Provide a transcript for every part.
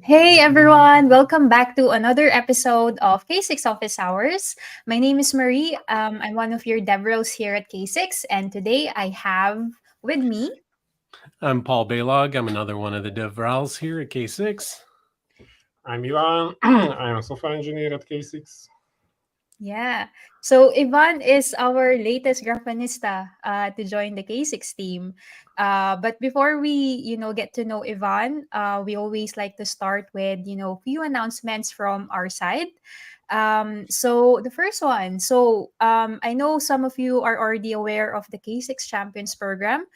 Hey everyone, welcome back to another episode of K6 Office Hours. My name is Marie. I'm one of your DevRels here at K6, and today I have with me. I'm Paul Balogh. I'm another one of the DevRels here at K6. I'm Ivan. I'm a software engineer at K6. Yeah. So Ivan is our latest Grafanista to join the K6 team. But before we get to know Ivan, we always like to start with few announcements from our side. So the first one. I know some of you are already aware of the K6 Champions program.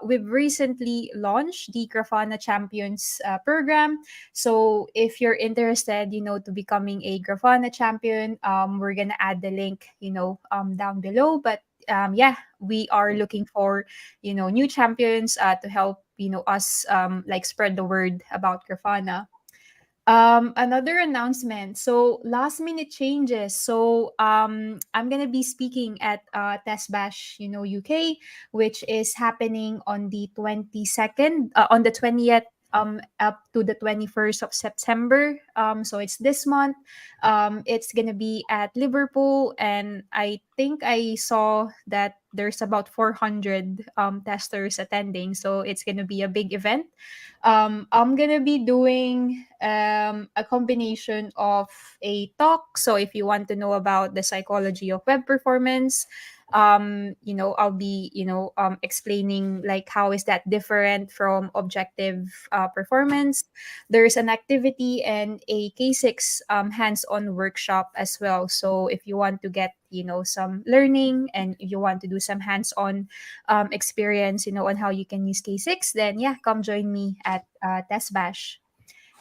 We've recently launched the Grafana Champions program. So if you're interested to becoming a Grafana champion, we're gonna add the link down below. But yeah, we are looking for new champions to help us like spread the word about Grafana. Another announcement. So last minute changes. I'm gonna be speaking at Test Bash UK, which is happening on the 22nd, on the 20th. Up to the 21st of September. So it's this month. It's gonna be at Liverpool, and I think I saw that there's about 400 testers attending. So it's gonna be a big event. I'm gonna be doing a combination of a talk. So if you want to know about the psychology of web performance, I'll be explaining like how is that different from objective performance. There's an activity and a K6 hands-on workshop as well. So if you want to get some learning and if you want to do some hands-on experience on how you can use K6, then yeah, come join me at Test Bash.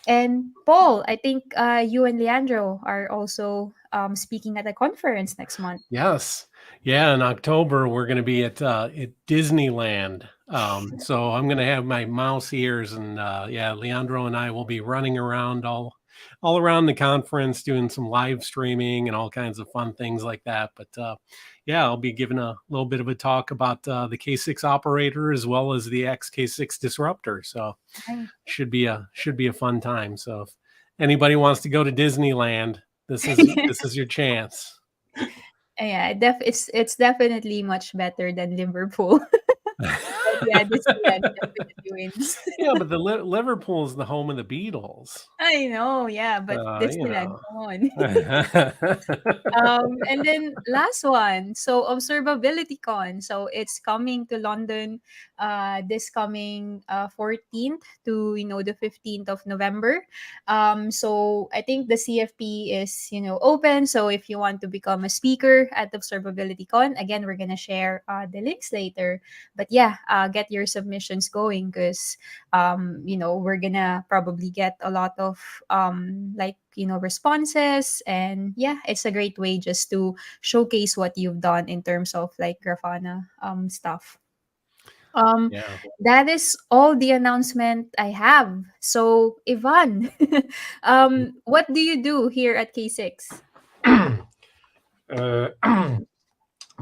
And Paul, I think you and Leandro are also speaking at a conference next month. Yes. Yeah, in October we're going to be at Disneyland. So I'm going to have my mouse ears, and yeah, Leandro and I will be running around all around the conference doing some live streaming and all kinds of fun things like that. But yeah, I'll be giving a little bit of a talk about the K6 operator as well as the XK6 disruptor. So Nice. should be a fun time. So if anybody wants to go to Disneyland, this is your chance. Yeah, it's definitely much better than Liverpool. But yeah, Disneyland definitely wins. Yeah, but the Liverpool is the home of the Beatles. I know, yeah, but You Disneyland, know. come on. And then last one, so Observability Con. So it's coming to London this coming 14th to the 15th of November. So I think the CFP is open. So if you want to become a speaker at Observability Con, again, we're gonna share the links later. But yeah, get your submissions going because we're gonna probably get a lot of responses. And yeah, it's a great way just to showcase what you've done in terms of like Grafana stuff. um Yeah. that is all the announcement I have. So Ivan, what do you do here at K6? uh,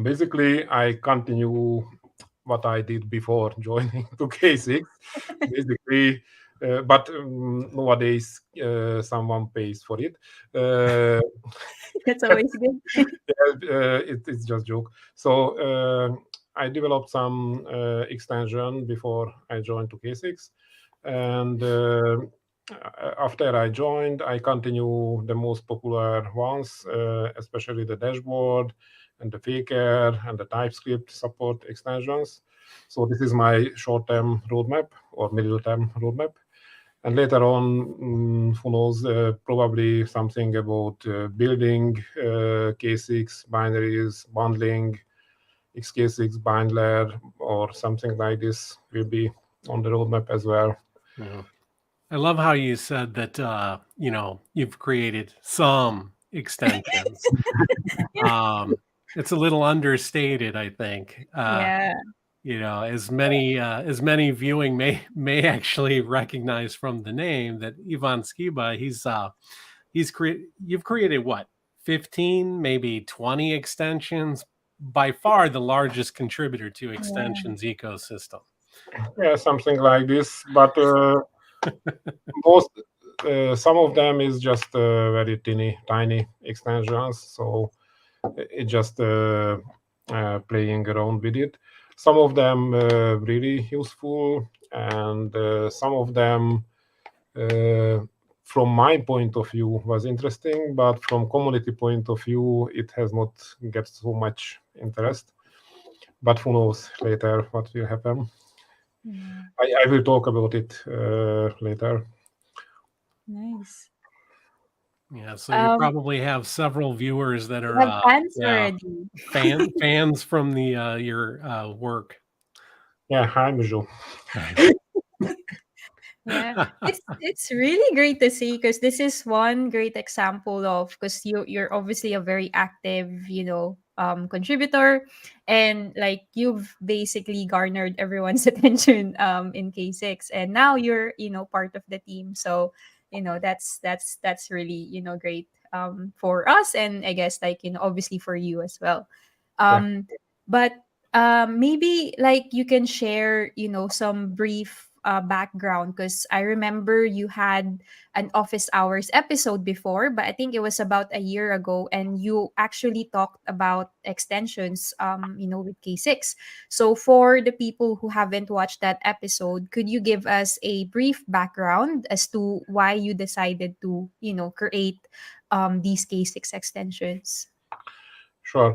Basically, I continue what I did before joining to K6. Basically, but nowadays someone pays for it. Uh, That's always good. it's just joke. So I developed some extension before I joined to K6, and after I joined, I continue the most popular ones, especially the dashboard and the faker and the TypeScript support extensions. So this is my short-term roadmap or middle-term roadmap. And later on, who knows, probably something about building K6 binaries, bundling XK6 bindler, or something like this will be on the roadmap as well. Yeah. I love how you said that you've created some extensions. It's a little understated, I think. Yeah. As many viewing may actually recognize from the name that Ivan Szkiba, you've created what, 15, maybe 20 extensions, by far the largest contributor to Yeah. extensions ecosystem. Yeah, something like this. But Most some of them is just very tiny extensions, so it just playing around with it. Some of them really useful, and some of them from my point of view was interesting, but from community point of view it has not get so much interest. But who knows later what will happen. Yeah. I will talk about it later. Nice. Yeah, so you Um, probably have several viewers that you are have fans yeah, already. fans from the your work. Yeah, hi Mujo. Yeah, it's really great to see because this is one great example of because you're obviously a very active, contributor, and like you've basically garnered everyone's attention in K6, and now you're part of the team. So that's really great for us, and I guess like obviously for you as well. Yeah. But maybe like you can share some brief background because I remember you had an office hours episode before, but I think it was about a year ago, and you actually talked about extensions with K6. So for the people who haven't watched that episode, could you give us a brief background as to why you decided to create these K6 extensions? Sure.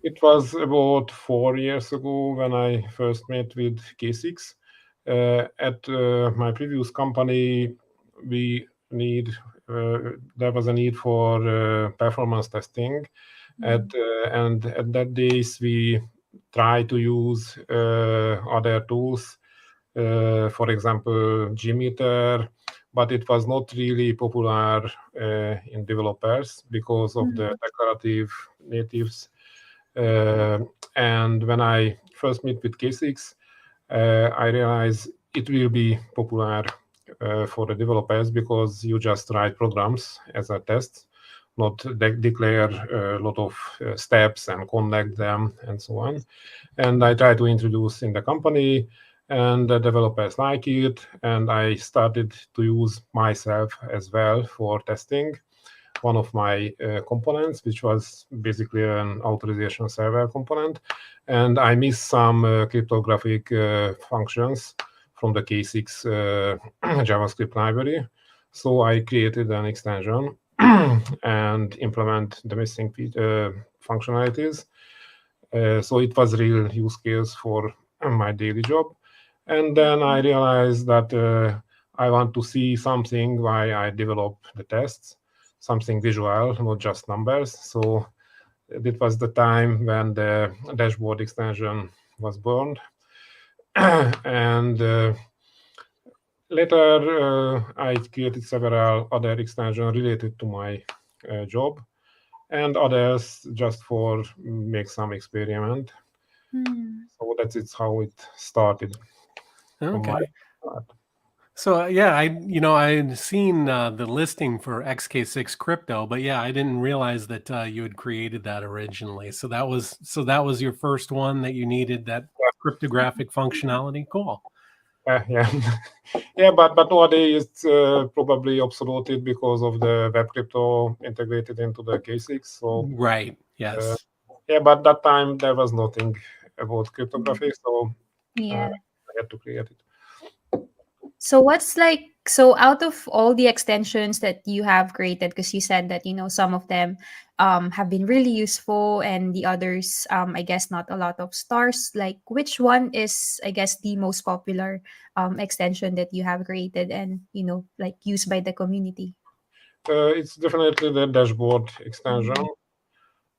It was about 4 years ago when I first met with K6. At my previous company, we need there was a need for performance testing. And at that days we try to use other tools, for example, Gmeter, but it was not really popular in developers because of the declarative natives. And when I first met with K6, I realized it will be popular for the developers because you just write programs as a test, not declare a lot of steps and connect them and so on. And I try to introduce in the company, and the developers like it, and I started to use myself as well for testing one of my components, which was basically an authorization server component. And I missed some cryptographic functions from the K6 JavaScript library. So I created an extension and implement the missing functionalities. So it was real use case for my daily job. And then I realized that I want to see something why I develop the tests, something visual, not just numbers. So it was the time when the dashboard extension was burned. And later I created several other extensions related to my job, and others just for make some experiment. So that's it's how it started. From my Okay. part. So yeah, I'd seen the listing for XK6 crypto, but yeah, I didn't realize that you had created that originally. So that was your first one that you needed that cryptographic functionality. Cool. Yeah, yeah, but nowadays it's probably obsoleted because of the web crypto integrated into the K6. So Right. Yes. yeah, but that time there was nothing about cryptography, so Yeah. I had to create it. So what's like so out of all the extensions that you have created, because you said that some of them have been really useful and the others I guess not a lot of stars. Like which one is I guess the most popular extension that you have created and like used by the community? It's definitely the dashboard extension.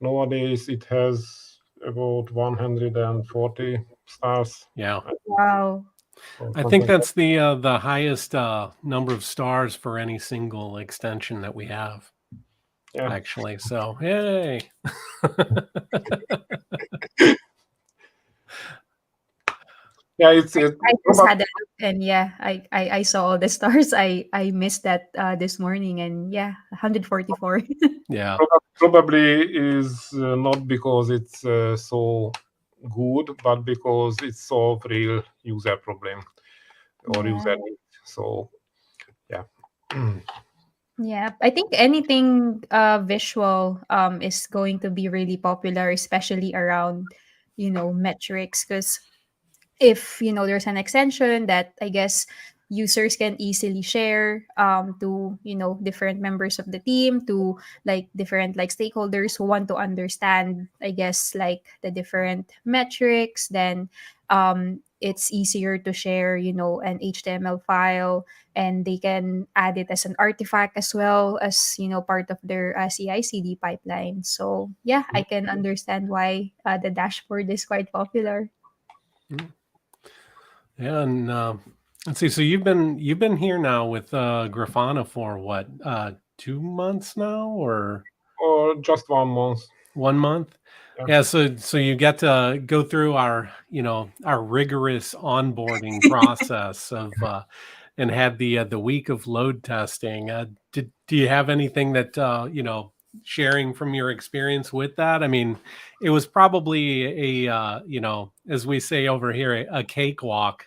Nowadays it has about 140 stars. Yeah. Wow. Or I think something. that's the highest number of stars for any single extension that we have. Yeah. Actually, so yay. Yeah, it's I just had that and yeah, I saw all the stars. I missed that this morning and yeah, 144. Yeah. probably is not because it's so good, but because it solves real user problem. or Yeah. user need. So yeah. Yeah, I think anything visual is going to be really popular, especially around, metrics, because if there's an extension that I guess users can easily share to different members of the team, to like different like stakeholders who want to understand, I guess, like the different metrics, then it's easier to share an HTML file, and they can add it as an artifact as well as part of their CI/CD pipeline. So yeah, I can understand why the dashboard is quite popular. Yeah, and let's see. So you've been here now with Grafana for what, 2 months now, or Or just 1 month. 1 month? Yeah. Yeah. So you get to go through our rigorous onboarding process of and had the week of load testing. Do you have anything that sharing from your experience with that? I mean, it was probably a as we say over here, a cakewalk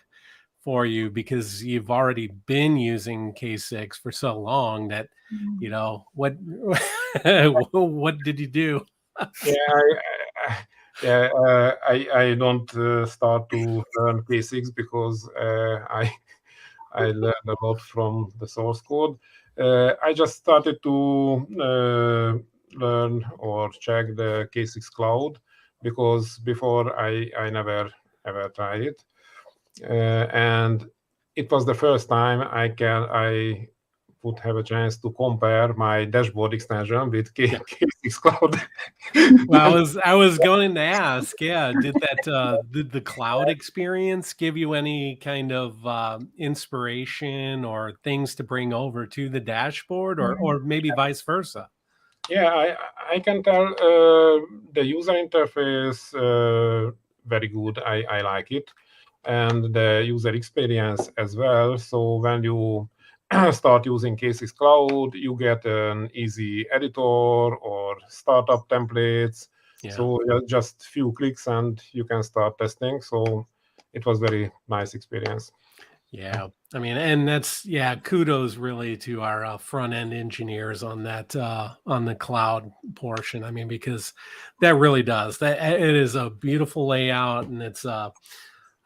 for you because you've already been using K6 for so long that what what did you do? Yeah, I don't start to learn K6 because I learned a lot from the source code. I just started to learn or check the K6 cloud because before I never ever tried it, and it was the first time I would have a chance to compare my dashboard extension with K6 cloud. Well, I was going to ask, yeah, did the cloud experience give you any kind of inspiration or things to bring over to the dashboard, or maybe vice versa? Yeah, I can tell the user interface very good. I like it, and the user experience as well. So when you start using Cases Cloud, you get an easy editor or startup templates. Yeah. So just few clicks and you can start testing. So it was very nice experience. Yeah, I mean, and kudos really to our front end engineers on that on the cloud portion. I mean, because that really does that. It is a beautiful layout, and it's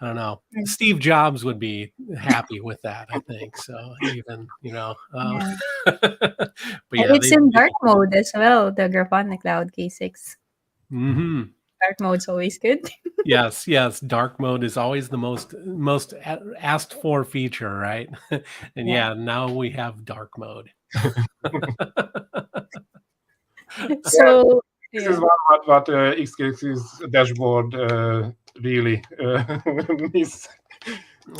I don't know. Steve Jobs would be happy with that, I think. So even Yeah. but And yeah, it's in dark mode as well, the Grafana Cloud K6. Mm-hmm. Dark mode's always good. Yes. Dark mode is always the most asked for feature, right? And Yeah. now we have dark mode. So This yeah. is what XKX's dashboard really needs.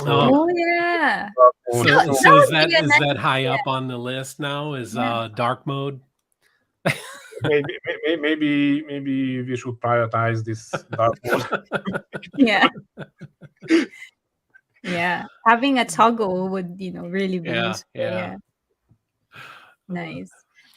Oh yeah. So That is would that be a is nice, that high up on the list now? Is yeah. dark mode? maybe we should prioritize this dark mode. Yeah. Yeah. Having a toggle would, really be useful. Yeah. Yeah. Nice.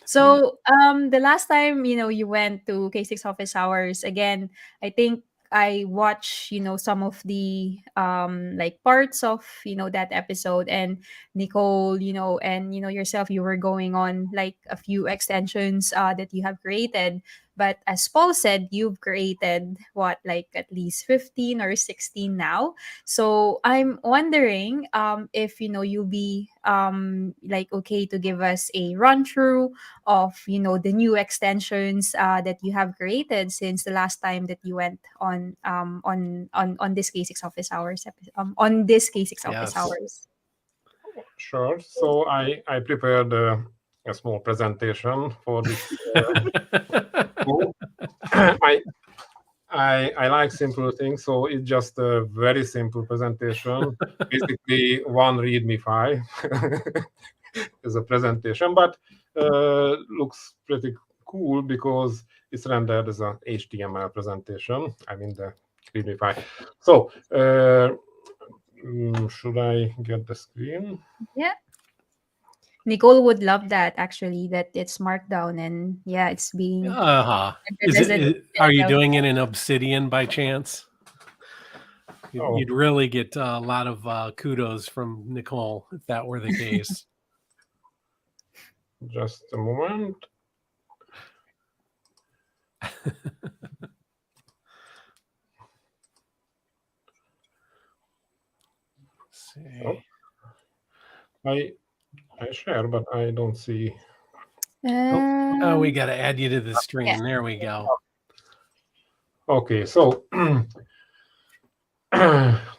So, the last time, you went to K6 office hours, again, I think I watched, some of the like parts of, that episode, and Nicole, and yourself, you were going on like a few extensions that you have created. But as Paul said, you've created what, like at least 15 or 16 now. So I'm wondering if you'll be like okay to give us a run through of the new extensions that you have created since the last time that you went on this K6 office hours on this K6 office Yes. hours. Sure. So I prepared a small presentation for this. I like simple things, so it's just a very simple presentation. Basically, one README file is a presentation, but looks pretty cool because it's rendered as a HTML presentation. I mean the README file. So should I get the screen? Yeah. Nicole would love that actually, that it's marked down and yeah, it's being Are you doing it in Obsidian by chance? You'd really get a lot of kudos from Nicole if that were the case. Just a moment. See. I share, but I don't see. Oh, we got to add you to the stream. Yeah. There we go. Okay, so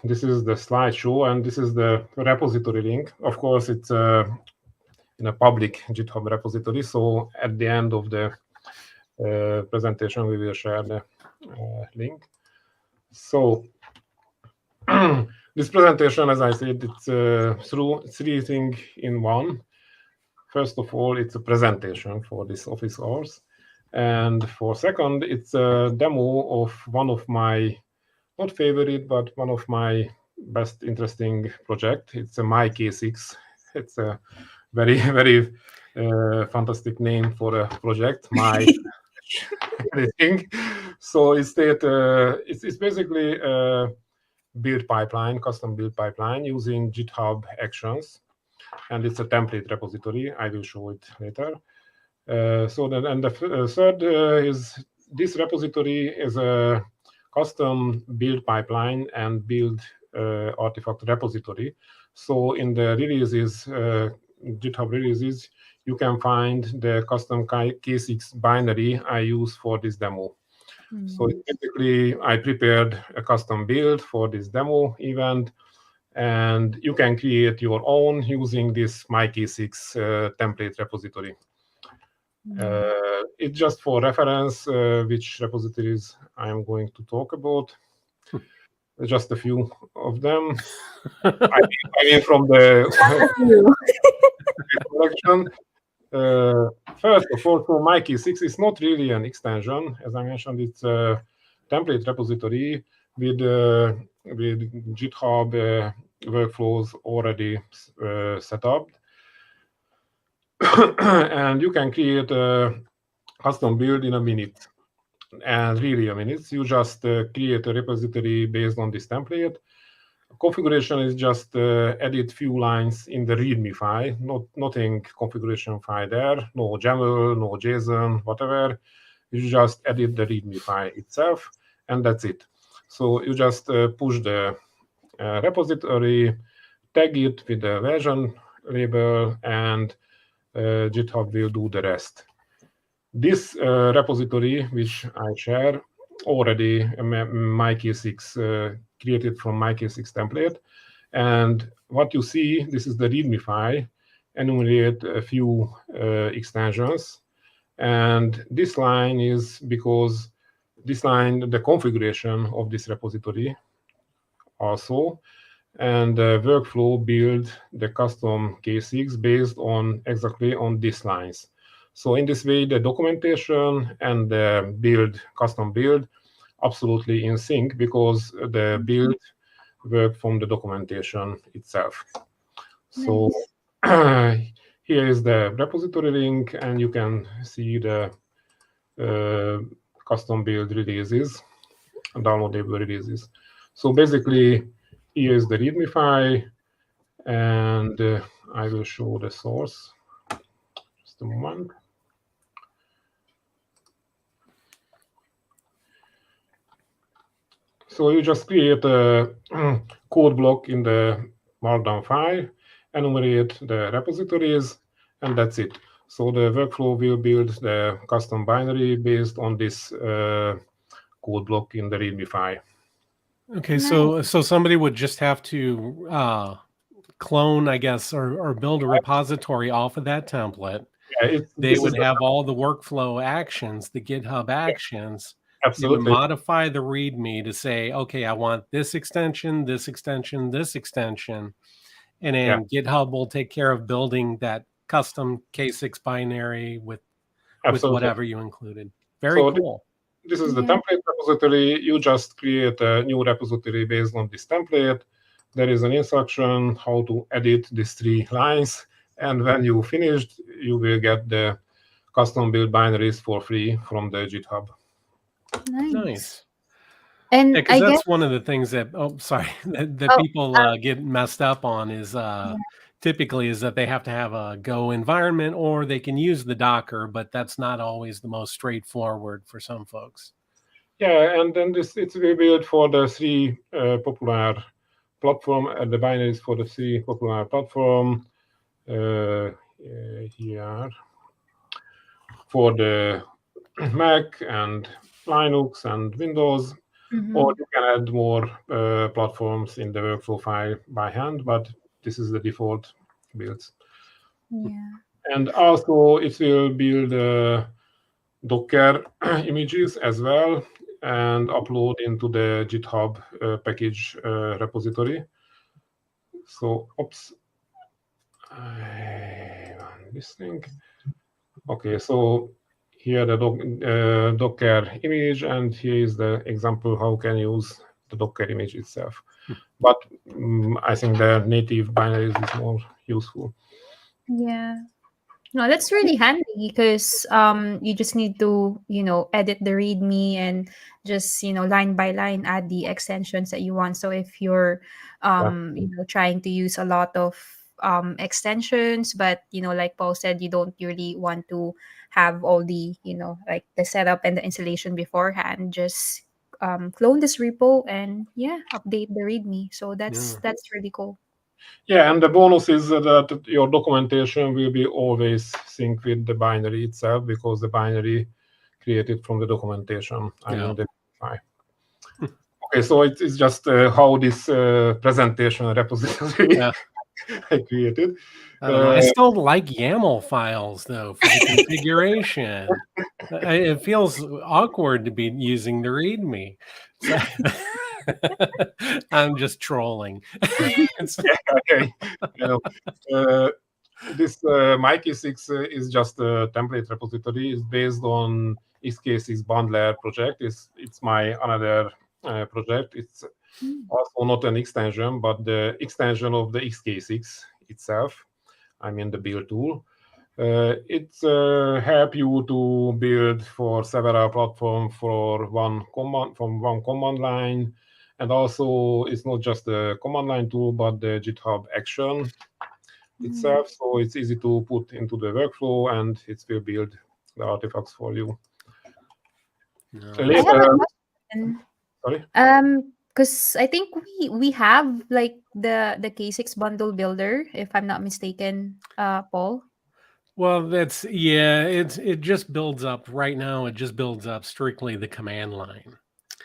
this is the slideshow, and this is the repository link. Of course, it's in a public GitHub repository. So at the end of the presentation, we will share the link. So this presentation, as I said, it's through 3 things in one. First of all, it's a presentation for this office hours. And for second, it's a demo of one of my, not favorite, but one of my best interesting project. It's a MyK6. It's a very, very fantastic name for a project, my anything. So it's basically a build pipeline, custom build pipeline using GitHub Actions, and it's a template repository. I will show it later. The third is this repository is a custom build pipeline and build artifact repository. So in the releases, GitHub releases, you can find the custom K6 binary I use for this demo. So basically, I prepared a custom build for this demo event, and you can create your own using this MyK6 template repository. It's just for reference which repositories I am going to talk about. Just a few of them. I mean from the collection. First of all, so MyK6 is not really an extension. As I mentioned, it's a template repository with GitHub workflows already set up. And you can create a custom build in a minute, and really a minute. You just create a repository based on this template. Configuration is just edit few lines in the README file, nothing configuration file there, no YAML, no JSON, whatever. You just edit the README file itself, and that's it. So you just push the repository, tag it with the version label, and GitHub will do the rest. This repository, which I share, already MyK6 created from MyK6 template. And what you see, this is the README file, enumerate a few extensions. And this line is because this line, the configuration of this repository also, and the workflow build the custom K6 based on exactly on these lines. So in this way, the documentation and the build, custom build, absolutely in sync because the build work from the documentation itself. So here is the repository link, and you can see the custom build releases, downloadable releases. So basically, here is the README file, and I will show the source. Just a moment. So you just create a code block in the Markdown file, enumerate the repositories, and that's it. So the workflow will build the custom binary based on this code block in the README file. Okay, so somebody would just have to clone, I guess, or build a repository off of that template. Yeah, they would have all the workflow actions, the GitHub actions. Absolutely. They would modify the README to say, okay, I want this extension, this extension, this extension. And then GitHub will take care of building that custom K6 binary with whatever you included. Very cool. This is the template repository. You just create a new repository based on this template. There is an instruction how to edit these 3 lines. And when you finished, you will get the custom build binaries for free from the GitHub. Nice. And Yeah, I because guess, that's one of the things that sorry, that oh, people get messed up on is yeah, typically is that they have to have a Go environment or they can use the Docker, but that's not always the most straightforward for some folks. Yeah, and then it's will built for the three popular platform, the binaries for the three popular platform here for the Mac and Linux and Windows, or mhm, you can add more platforms in the workflow file by hand, but this is the default builds. yeah. And also it will build Docker images as well and upload into the GitHub package repository. So, oops, this thing. Okay, so here the Docker image, and here is the example how can use the Docker image itself. But I think the native binaries is more useful. Yeah. No, that's really handy because you just need to, edit the README and just, line by line add the extensions that you want. So if you're Yeah, trying to use a lot of extensions, but like Paul said, you don't really want to have all the, like the setup and the installation beforehand, just clone this repo and yeah, update the README. So Yeah. that's really cool. yeah, and the bonus is that your documentation will be always synced with the binary itself because the binary created from the documentation. I Yeah. mean the file. Okay, so it's just how this presentation repository Yeah. I created. I don't know. I still like YAML files though for the configuration. It feels awkward to be using the README. So I'm just trolling. Okay, you know, this MyK6 is just a template repository. It's based on XK6 bundler project. It's my another project. It's Mm. also not an extension, but the extension of the XK6 itself. I mean the build tool. It help you to build for several platforms for one command from one command line, and also it's not just the command line tool, but the GitHub action Mm. itself. So it's easy to put into the workflow, and it will build the artifacts for you. No, I have Later, a question. sorry. Because I think we have like the K6 bundle builder, if I'm not mistaken, Paul. well, it just builds up right now. It just builds up strictly the command line.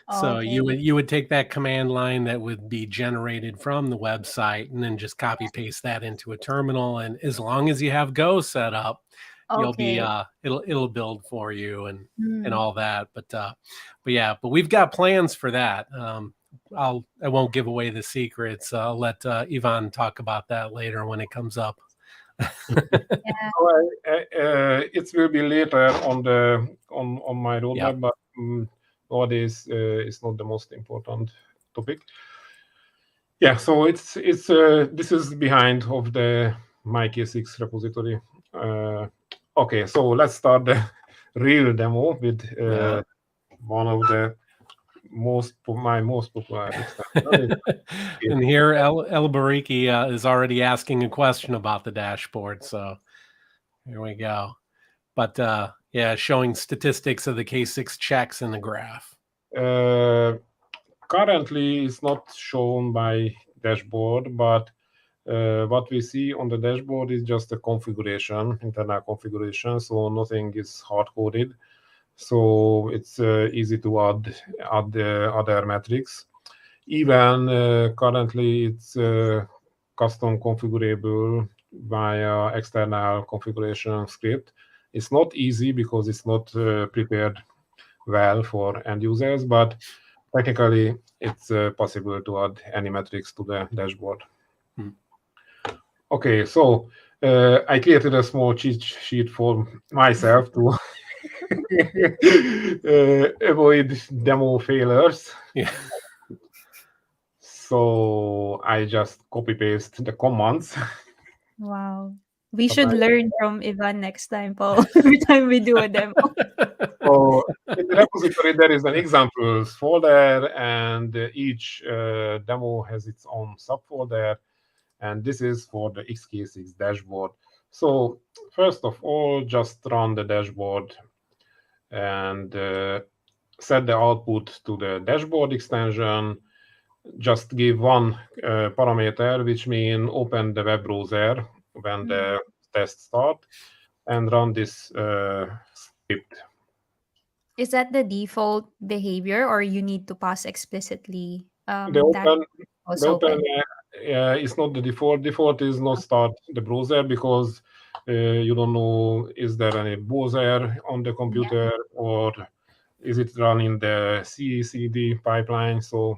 Oh, So okay. you would take that command line that would be generated from the website and then just copy paste that into a terminal. And as long as you have Go set up, you'll be Okay. it'll build for you and Mm. all that. But we've got plans for that. I won't give away the secrets. I'll let Ivan talk about that later when it comes up. Yeah. So it will be later on the on my Yeah. roadmap, but nowadays it's not the most important topic. Yeah, so it's this is behind of the MyK6 repository. Okay, so let's start the real demo with Yeah. one of the my most popular extension. And here El Bariki is already asking a question about the dashboard. So here we go. But yeah, showing statistics of the K6 checks in the graph. Currently, it's not shown by dashboard, but what we see on the dashboard is just a configuration, internal configuration, so nothing is hard coded. So it's easy to add the other metrics. Even currently, it's custom configurable via external configuration script. It's not easy because it's not prepared well for end users, but technically it's possible to add any metrics to the dashboard. Hmm. Okay, so I created a small cheat sheet for myself to avoid demo failures. Yeah. So I just copy paste the commands. Wow. We but should learn from Ivan next time, Paul, every time we do a demo. So in the repository, there is an examples folder, and each demo has its own subfolder. And this is for the XK6 dashboard. So first of all, just run the dashboard and set the output to the dashboard extension. Just give one parameter, which means open the web browser when the test start, and run this script. Is that the default behavior, or you need to pass explicitly The that open was the open open? is not the default. Default is not start the browser, because you don't know is there any browser on the computer, or is it running the CE/CD pipeline. So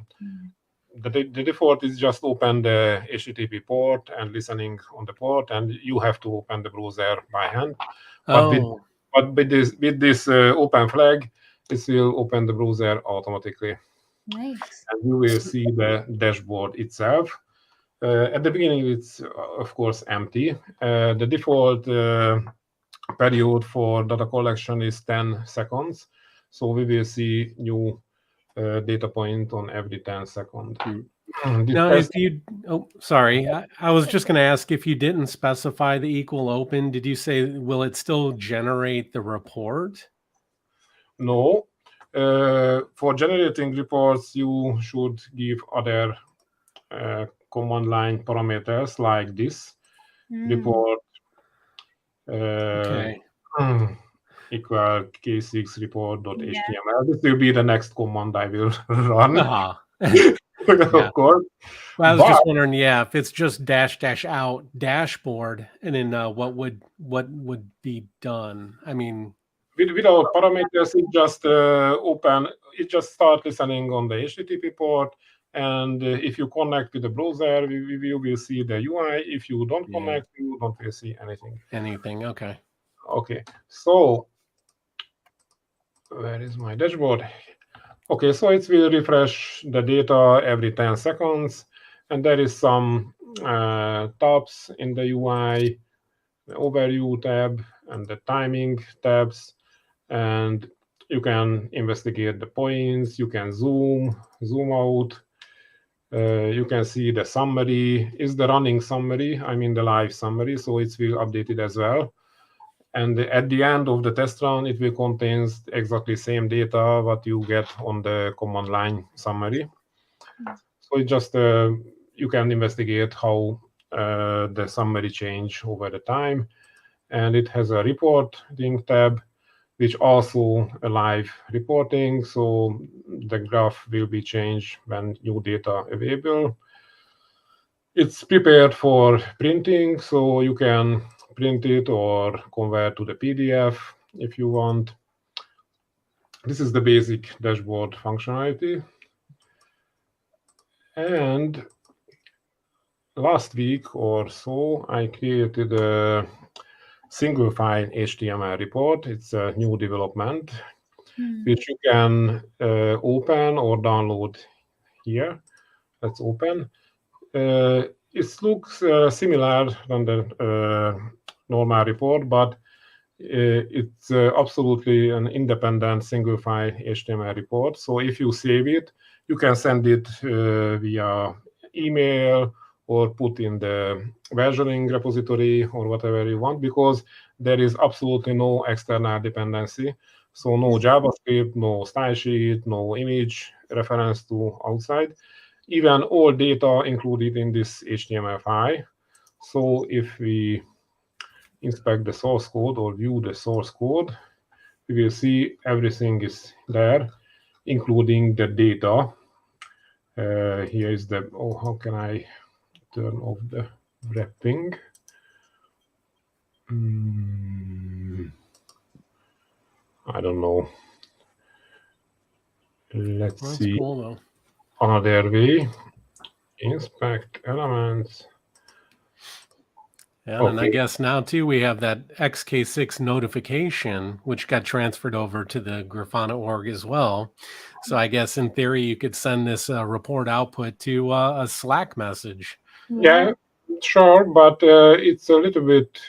the default is just open the HTTP port and listening on the port, and you have to open the browser by hand. But with this open flag, it will open the browser automatically, Nice. and you will see the dashboard itself. At the beginning, it's of course empty. The default period for data collection is 10 seconds. So we will see new data point on every 10 seconds. Now, if you, sorry, I was just going to ask, if you didn't specify the equal open, did you say, will it still generate the report? No. For generating reports, you should give other command line parameters like this. Report equal k6 report.html. This will be the next command I will run. Of course. Well, I was just wondering, if it's just --out dashboard, and then what would be done? I mean, without parameters, it just open. It just start listening on the HTTP port, and if you connect to the browser, we will see the UI. If you don't connect, you don't really see anything. Okay. Okay. So where is my dashboard? Okay, so it will refresh the data every 10 seconds, and there is some tabs in the UI, the overview tab and the timing tabs, and you can investigate the points, you can zoom out, you can see the summary. Is the running summary, I mean the live summary, so it will update it as well. And at the end of the test run, it will contain exactly same data what you get on the command line summary. So it just you can investigate how the summary change over the time, and it has a reporting tab, which also a live reporting. So the graph will be changed when new data available. It's prepared for printing, so you can print it or convert to the PDF if you want. This is the basic dashboard functionality. And last week or so, I created a single file HTML report. It's a new development, which you can open or download here. Let's open. It looks similar than the normal report, but it's absolutely an independent single file HTML report. So if you save it, you can send it via email or put in the versioning repository or whatever you want, because there is absolutely no external dependency. So no JavaScript, no style sheet, no image reference to outside. Even all data included in this HTML file. So if we inspect the source code or view the source code, we will see everything is there, including the data. Here is the, how can I turn off the wrapping? I don't know. Let's see. Cool, another way. Inspect elements. Yeah, and I guess now too we have that XK6 notification, which got transferred over to the Grafana org as well. So I guess in theory you could send this report output to a Slack message. Yeah, Sure, but it's a little bit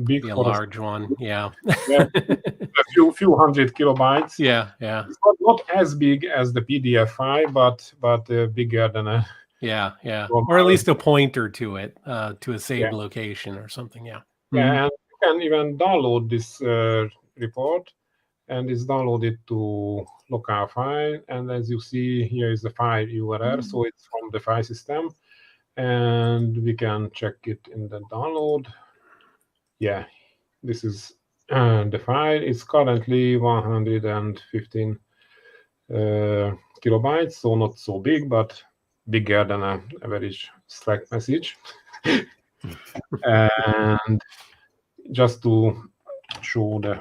big Be a for us. large one. Yeah. Yeah, a few hundred kilobytes. Yeah. It's not as big as the PDF file, but bigger than a Yeah. normal. Or at least a pointer to it, to a saved Yeah. location or something. Yeah. Yeah, and you can even download this report, and it's downloaded to local file. And as you see, here is the file URL, so it's from the file system, and we can check it in the download. Yeah, this is the file. It's currently 115 kilobytes, so not so big, but bigger than an average Slack message. And just to show the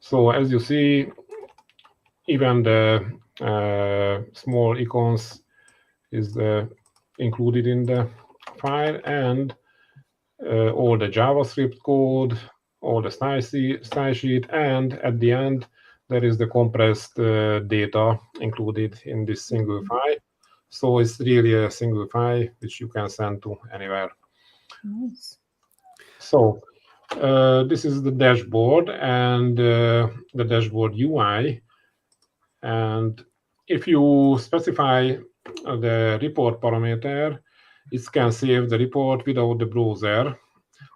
so as you see, even the small icons is included in the file, and all the JavaScript code, all the style sheet, and at the end there is the compressed data included in this single file. So it's really a single file which you can send to anywhere. Nice. So this is the dashboard and the dashboard UI. And if you specify the report parameter, it can save the report without the browser.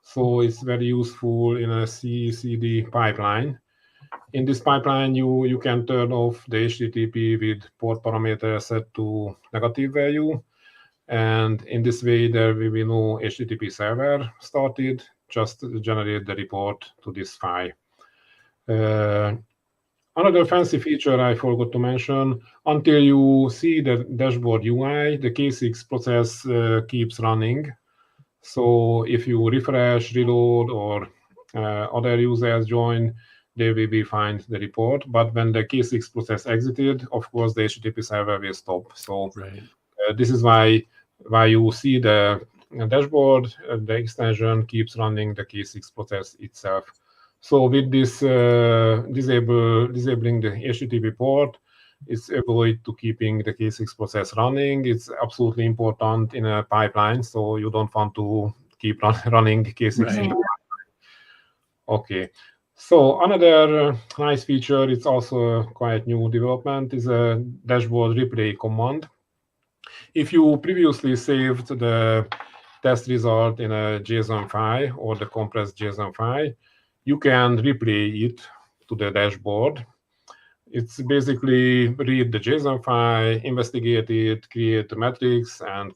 So it's very useful in a CI/CD pipeline. In this pipeline, you can turn off the HTTP with port parameter set to negative value. And in this way, there will be no HTTP server started, just generate the report to this file. Another fancy feature I forgot to mention, until you see the dashboard UI, the K6 process keeps running. So if you refresh, reload, or other users join, they will be find the report. But when the K6 process exited, of course, the HTTP server will stop. So this is why you see the dashboard, the extension keeps running the K6 process itself. So with this disabling the HTTP port, it's avoid to keeping the K6 process running. It's absolutely important in a pipeline, so you don't want to keep running K6. Right. Okay. So another nice feature, it's also a quite new development, is a dashboard replay command. If you previously saved the test result in a JSON file or the compressed JSON file, you can replay it to the dashboard. It's basically read the JSON file, investigate it, create the metrics, and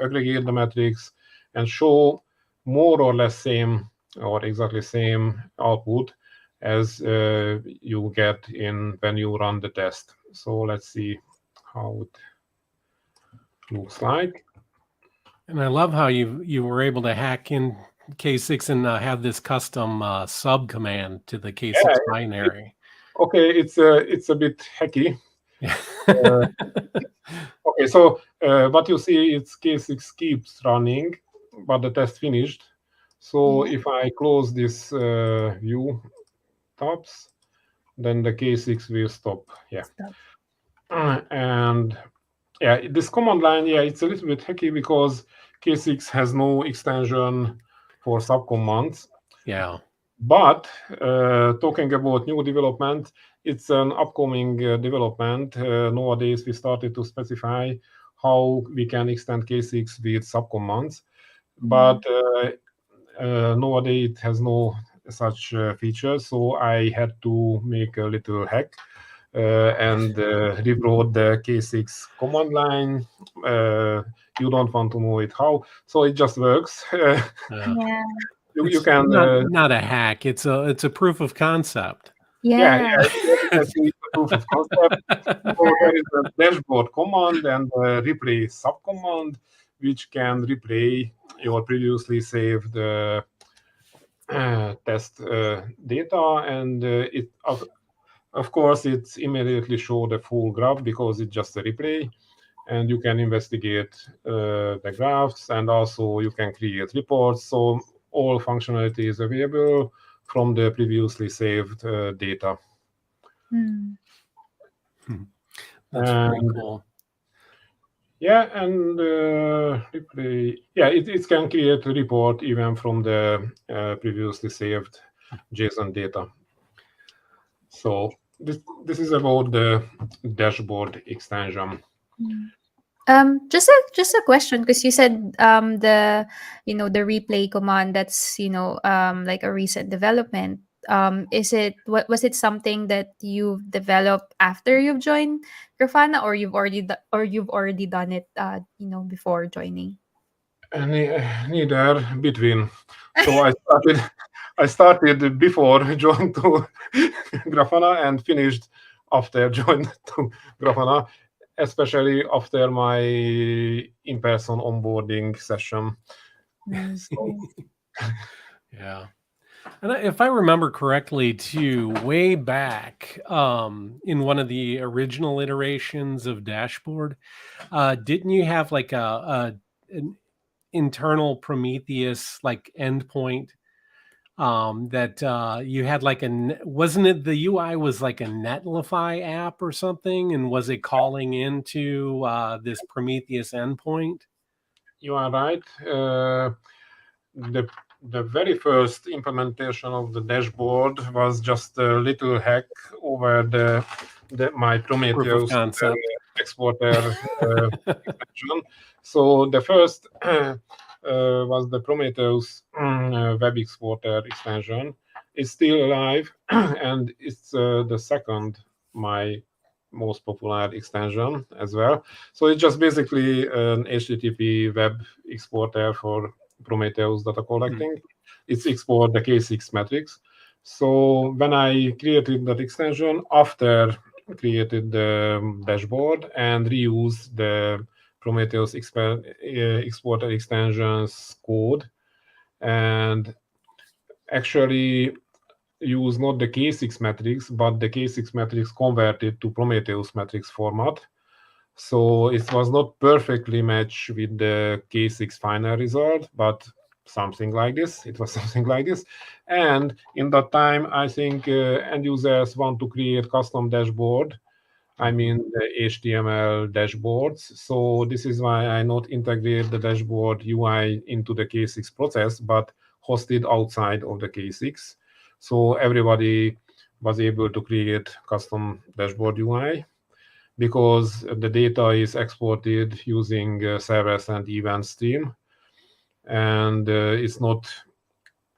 aggregate the metrics, and show more or less same or exactly same output as you get in when you run the test. So let's see how it looks like. And I love how you were able to hack in K6 and have this custom sub command to the K6 binary. Okay, it's a bit hacky. Yeah. Okay, so what you see, it's K6 keeps running, but the test finished. So if I close this view tabs, then the K6 will stop. Yeah. And yeah, this command line, yeah, it's a little bit hacky because K6 has no extension for subcommands. Yeah. But talking about new development, it's an upcoming development. Nowadays, we started to specify how we can extend K6 with subcommands. But nowadays, it has no such feature. So I had to make a little hack and rewrote the K6 command line. You don't want to know it how. So it just works. You can not a hack. It's a proof of concept. It's a proof of concept. So there is a dashboard command and a replay subcommand, which can replay your previously saved test data, and it of course it's immediately show the full graph because it's just a replay, and you can investigate the graphs, and also you can create reports. So all functionality is available from the previously saved data. Hmm. That's pretty cool. Yeah, and replay. Yeah, it can create a report even from the previously saved JSON data. So this is about the dashboard extension. Just a question, because you said the replay command, that's like a recent development. Is it, what was it, something that you've developed after you've joined Grafana, or you've already done it before joining? Neither between. So I started before joined to Grafana and finished after joined to Grafana, especially after my in-person onboarding session. So, Yeah. And if I remember correctly, too, way back in one of the original iterations of Dashboard, didn't you have like an internal Prometheus like endpoint that you had like wasn't it the UI was like a Netlify app or something, and was it calling into this Prometheus endpoint? you are right. The very first implementation of the dashboard was just a little hack over my Prometheus concept. exporter extension. So the first was the Prometheus web exporter extension. It's still alive, and it's the second my most popular extension as well. So it's just basically an HTTP web exporter for Prometheus data collecting. It's export the K6 metrics. So when I created that extension, after created the dashboard and reused the Prometheus exporter extensions code, and actually use not the K6 metrics, but the K6 metrics converted to Prometheus metrics format. So it was not perfectly matched with the K6 final result, but something like this. It was something like this. And in that time, I think end users want to create custom dashboard. I mean, the HTML dashboards. So this is why I not integrate the dashboard UI into the K6 process, but hosted outside of the K6. So everybody was able to create custom dashboard UI because the data is exported using servers and event stream, and it's not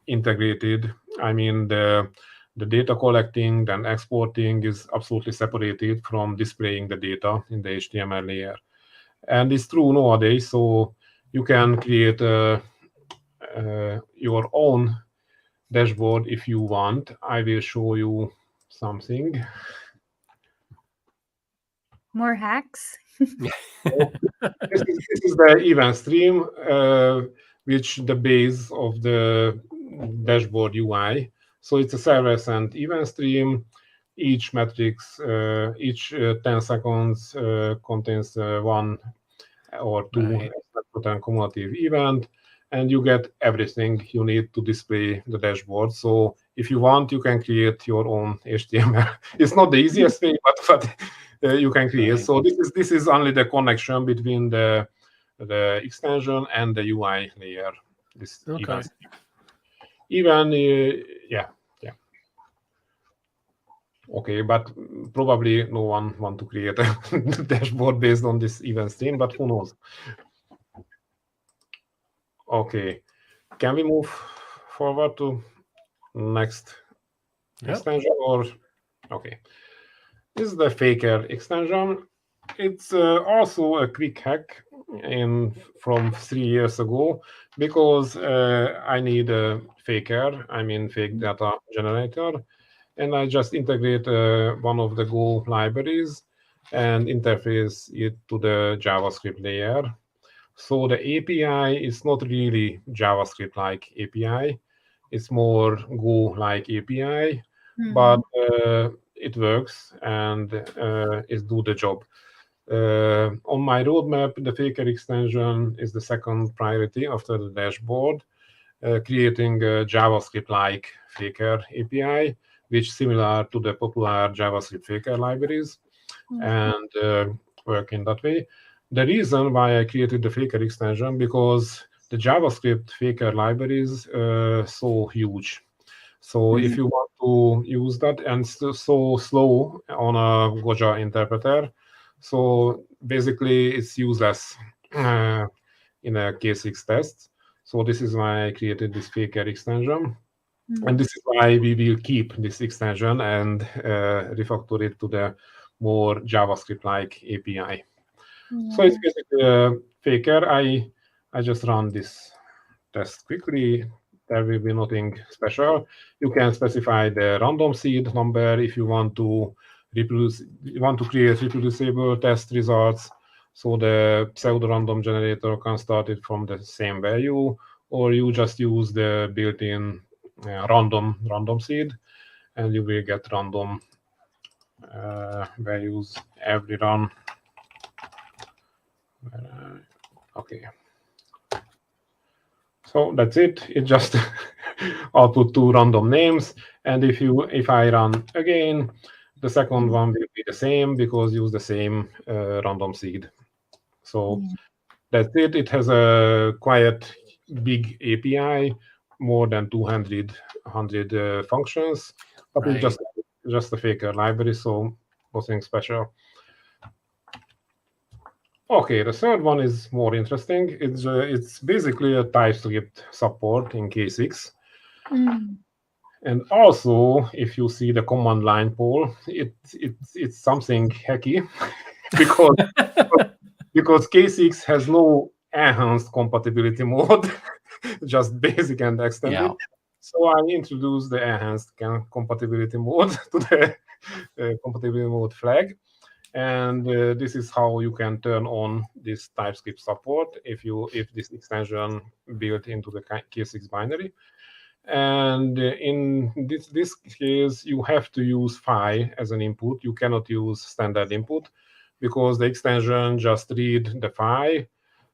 integrated. I mean, the data collecting and exporting is absolutely separated from displaying the data in the HTML layer. And it's true nowadays, so you can create your own dashboard if you want. I will show you something. More hacks? This is the event stream, which the base of the dashboard UI. So it's a server and event stream. Each metrics, each 10 seconds contains one or two certain cumulative event, and you get everything you need to display the dashboard. So if you want, you can create your own HTML. It's not the easiest way, but you can create. Right. So this is only the connection between the extension and the UI layer. This Okay. even yeah. Okay, but probably no one want to create a dashboard based on this event stream, but who knows? Okay, can we move forward to next extension? Or okay, this is the Faker extension. It's also a quick hack from 3 years ago, because I need a Faker, I mean fake data generator, and I just integrate one of the Go libraries and interface it to the JavaScript layer. So the API is not really JavaScript-like API. It's more Go-like API, but it works and it do the job. On my roadmap, the Faker extension is the second priority after the dashboard. creating a JavaScript-like Faker API, which similar to the popular JavaScript Faker libraries, and work in that way. The reason why I created the Faker extension, because the JavaScript Faker libraries so huge. So if you want to use that and so slow on a Goja interpreter, so basically it's useless in a K6 test. So this is why I created this Faker extension. And this is why we will keep this extension and refactor it to the more JavaScript-like API. So it's basically a Faker. I just run this test quickly. There will be nothing special. You can specify the random seed number if you want to create reproducible test results. So the pseudo-random generator can start it from the same value, or you just use the built-in random seed, and you will get random values every run. Okay. So that's it. It just output two random names, and if I run again, the second one will be the same because use the same random seed. So that's it. It has a quite big API, more than 200 functions, but it's just a Faker library, so nothing special. Okay, the third one is more interesting. It's basically a TypeScript support in K6. And also, if you see the command line poll, it's something hacky because K6 has no enhanced compatibility mode, just basic and extended. Yeah. So I introduced the enhanced compatibility mode to the compatibility mode flag. And this is how you can turn on this TypeScript support if this extension built into the K6 binary. And in this case, you have to use phi as an input. You cannot use standard input because the extension just read the phi,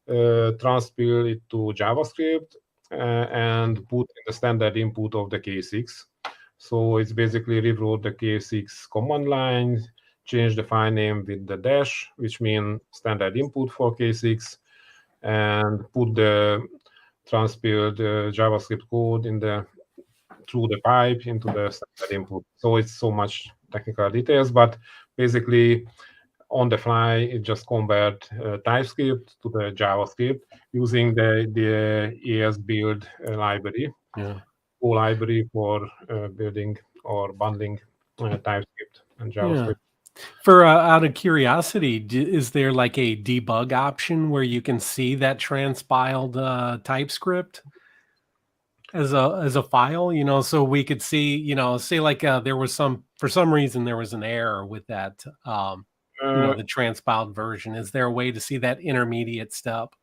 transpile it to JavaScript, and put in the standard input of the K6. So it's basically rewrote the K6 command line, change the file name with the dash, which means standard input for K6, and put the transpiled JavaScript code through the pipe into the standard input. So it's so much technical details, but basically on the fly, it just convert TypeScript to the JavaScript using the ES build library, library for building or bundling TypeScript and JavaScript. For out of curiosity, is there like a debug option where you can see that transpiled TypeScript as a file? You know, so we could see, you know, say like there was for some reason there was an error with that, you know, the transpiled version. Is there a way to see that intermediate step?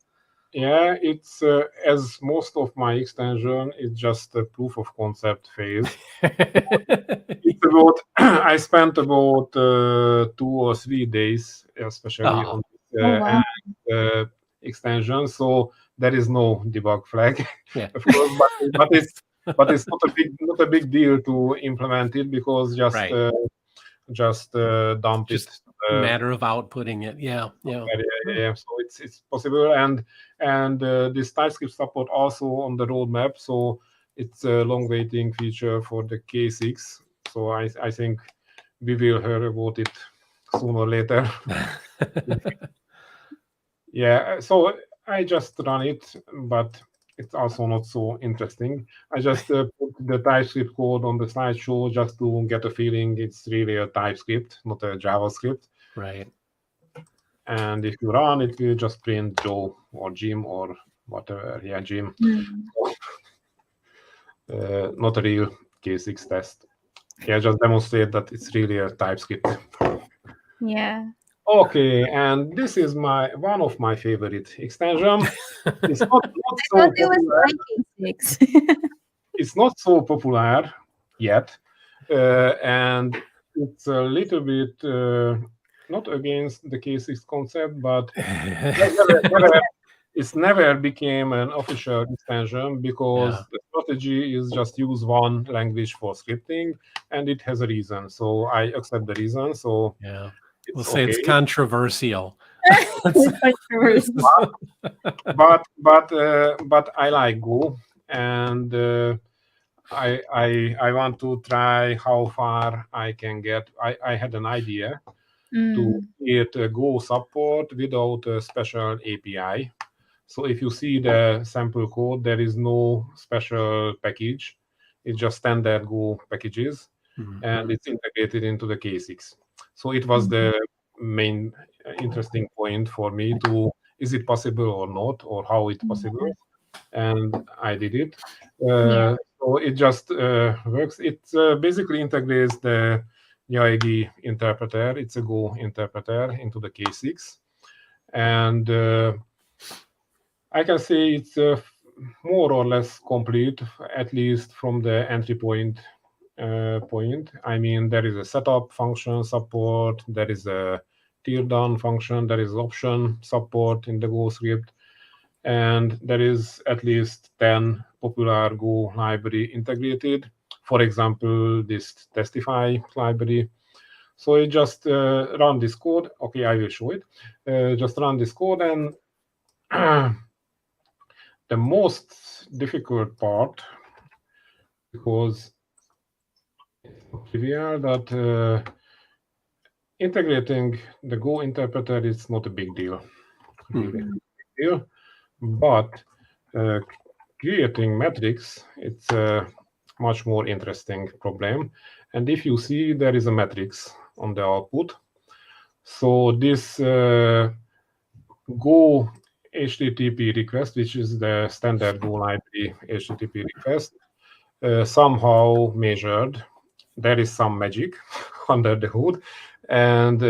Yeah, it's as most of my extension is just a proof of concept phase. It's about I spent about 2 or 3 days, especially on this extension. So there is no debug flag, of course, but it's not a big deal to implement it because just dump just it. Matter of outputting it. Yeah. So it's possible, and this TypeScript support also on the roadmap. So it's a long waiting feature for the K6. So I think we will hear about it sooner or later. Yeah. So I just run it, but it's also not so interesting. I just put the TypeScript code on the slideshow just to get a feeling it's really a TypeScript, not a JavaScript. Right. And if you run, it will just print Joe or Jim or whatever. Yeah, Jim. Not a real K6 test. Yeah, just demonstrate that it's really a TypeScript. Yeah. Okay, and this is one of my favorite extension. It's not so I thought it was K6. It's not so popular yet, and it's a little bit not against the K6 concept, but it's never became an official extension because Yeah. the strategy is just use one language for scripting, and it has a reason. So I accept the reason. So Yeah. We'll it's say it's okay. controversial. Controversy. But I like Go, and I want to try how far I can get. I had an idea to Mm. create a Go support without a special API. So if you see the sample code, there is no special package. It's just standard Go packages, and Mhm. it's integrated into the K6. So it was the main interesting point for me to, is it possible or not, or how it possible, and I did it. Yeah. So it just works. It basically integrates the Yaegi interpreter. It's a Go interpreter into the K6, and I can say it's more or less complete, at least from the entry point. I mean, there is a setup function support, there is a tear down function, there is option support in the Go script, and there is at least 10 popular Go library integrated. For example, this Testify library. So you just run this code. Okay, I will show it. Just run this code, and the most difficult part, because it's not trivial, that integrating the Go interpreter is not a big deal, really Mhm. big deal. But uh, creating metrics, it's a much more interesting problem. And if you see, there is a matrix on the output. So this Go HTTP request, which is the standard Go library HTTP request, somehow measured. There is some magic under the hood, and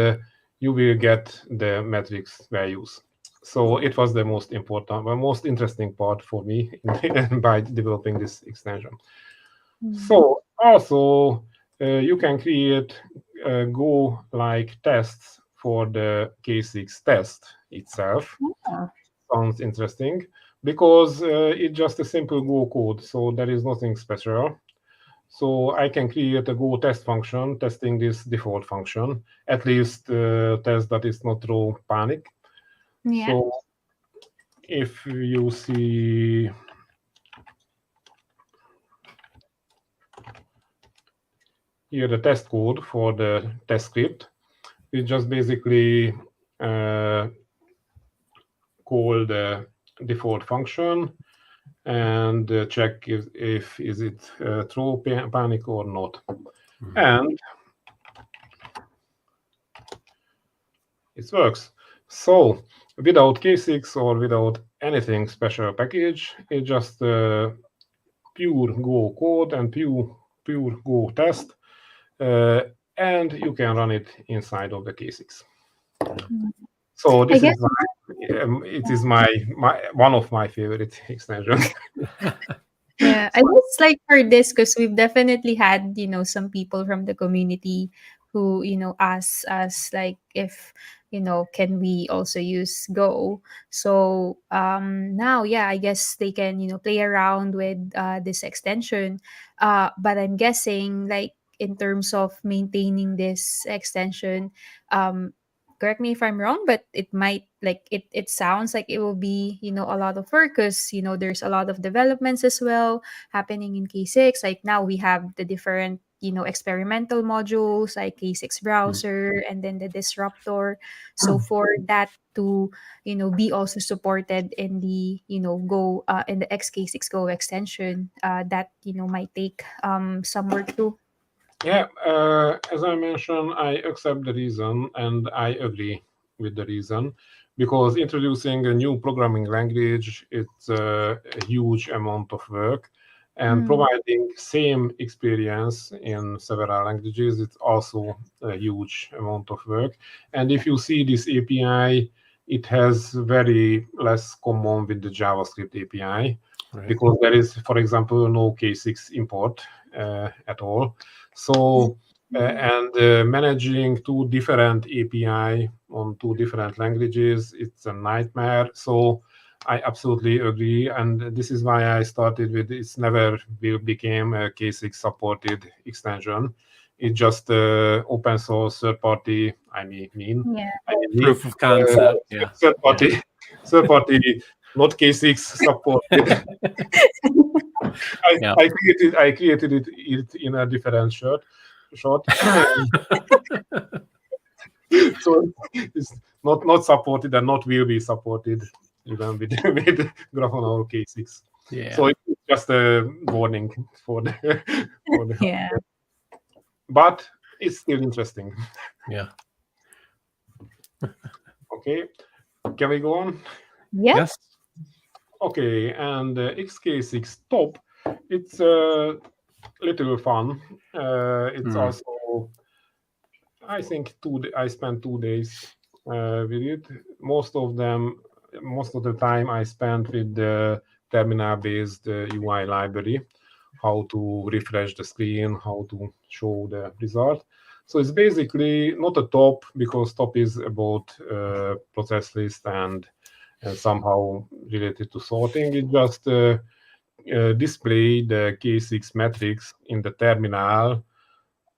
you will get the metrics values. So it was the most important, the most interesting part for me by developing this extension. So also you can create Go like tests for the K6 test itself. Oh. Sounds interesting because it's just a simple Go code, so there is nothing special. So I can create a Go test function testing this default function, at least test that is not throw panic. Yeah. So if you see here the test code for the test script, we just basically call the default function and check if is it throw panic or not. And it works. So without K6 or without anything special package, it's just pure Go code and pure Go test, uh, and you can run it inside of the K6. So I this guess is it is my one of my favorite extensions. yeah, I guess like for this, because we've definitely had, some people from the community who, ask us like if, can we also use Go? So now, yeah, I guess they can, play around with this extension. But I'm guessing like in terms of maintaining this extension, um, correct me if I'm wrong, but it might like it sounds like it will be, a lot of work because, there's a lot of developments as well happening in K6. Like now we have the different, experimental modules like K6 browser and then the disruptor. So for that to, be also supported in the, Go in the XK6 Go extension, that, might take some work too. Yeah, as I mentioned, I accept the reason and I agree with the reason because introducing a new programming language, it's a huge amount of work, and Mm. providing same experience in several languages, it's also a huge amount of work. And if you see this API, it has very less common with the JavaScript API Right. because there is, for example, no K6 import at all. So, and managing two different API on two different languages, it's a nightmare. So, I absolutely agree, and this is why I started with it's never will became a K6 supported extension. It's just open source third party. Yeah. Proof of concept. Yeah. Third party, not K6 supported. Yeah. I created it in a different short. So it's not supported and not will be supported even with Grafana or K6. Yeah. So it's just a warning for the Yeah. but it's still interesting. Yeah. Okay, can we go on? Yeah. Yes. Okay, and XK6 top, it's a little fun. It's also, I think, I spent 2 days with it. Most of the time I spent with the terminal-based UI library, how to refresh the screen, how to show the result. So it's basically not a top, because top is about process list and somehow related to sorting. It just display the K6 metrics in the terminal,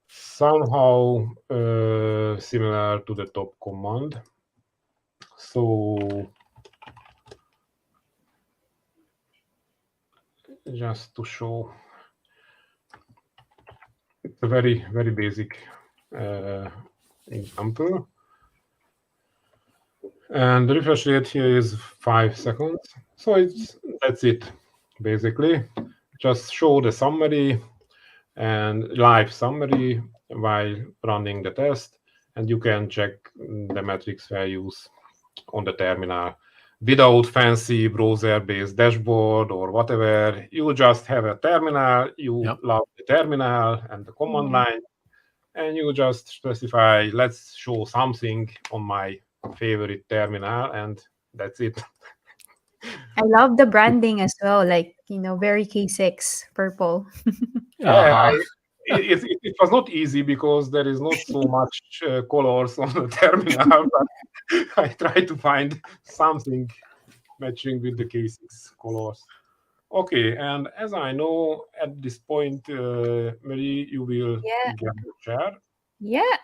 somehow similar to the top command. So just to show, it's a very, very basic example. And the refresh rate here is 5 seconds. So that's it, basically. Just show the summary and live summary while running the test, and you can check the metrics values on the terminal without fancy browser-based dashboard or whatever. You just have a terminal, you love the terminal and the command line, and you just specify, let's show something on my favorite terminal, and that's it. I love the branding as well, like, very K6 purple. Yeah, it was not easy because there is not so much colors on the terminal, but I tried to find something matching with the K6 colors. Okay, and as I know, at this point, Marie, you will Yeah. get the chair. Yeah.